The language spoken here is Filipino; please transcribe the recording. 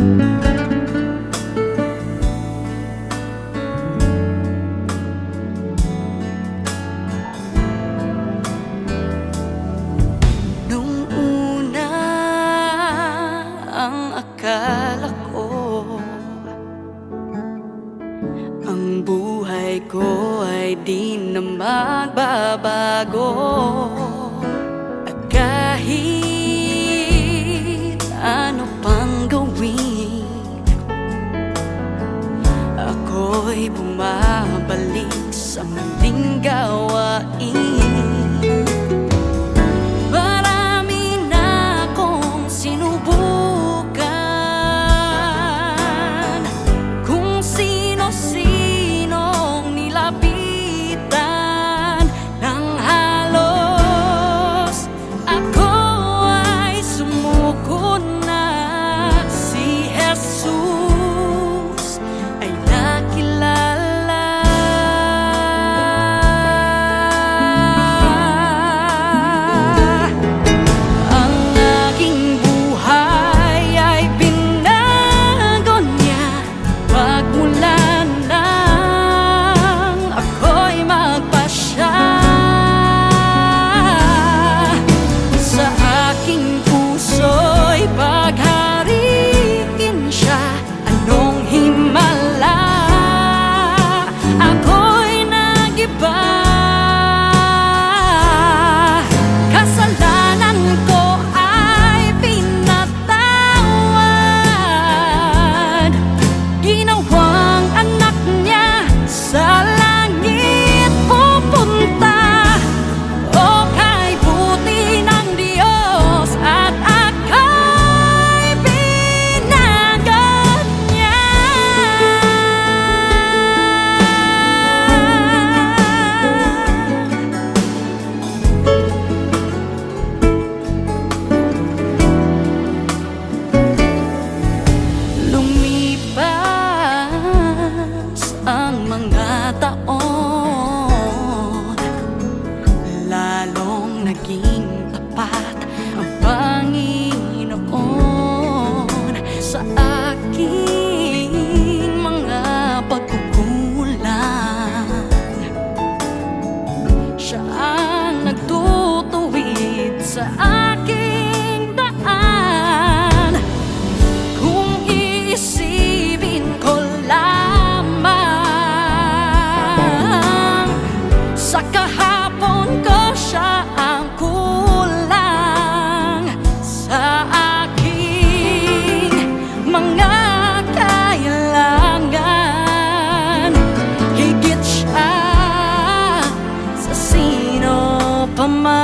Nung una, ang akala ko ang buhay ko ay di na magbabago. At kahit ano pang gawin, ako'y bumabalik sa maling gawain. Marami na akong sinubukan, kung sino-sinong nilapitan ng halos. Ako ay sumuko na, si Jesus ay nakilala. Ang aking buhay ay binago niya pagmula nang ako'y magpasya. Sa aking puso'y paghariin siya, anong himala, ako'y nag-iba. Kasalanan ko ay pinatawad, ginawang anak niya sa langit pupunta. O kay buti ng Diyos at ako'y binagat niya. Lumipas ang mga taon, lalong naging tapat ang Panginoon sa aking mga pagkukulang. Siya ang nagtutuwid sa aking daan, kung iisipin ko lamang. Sa kahapon ko siya ang kulang, sa aking mga kailangan higit siya sa sino pa man.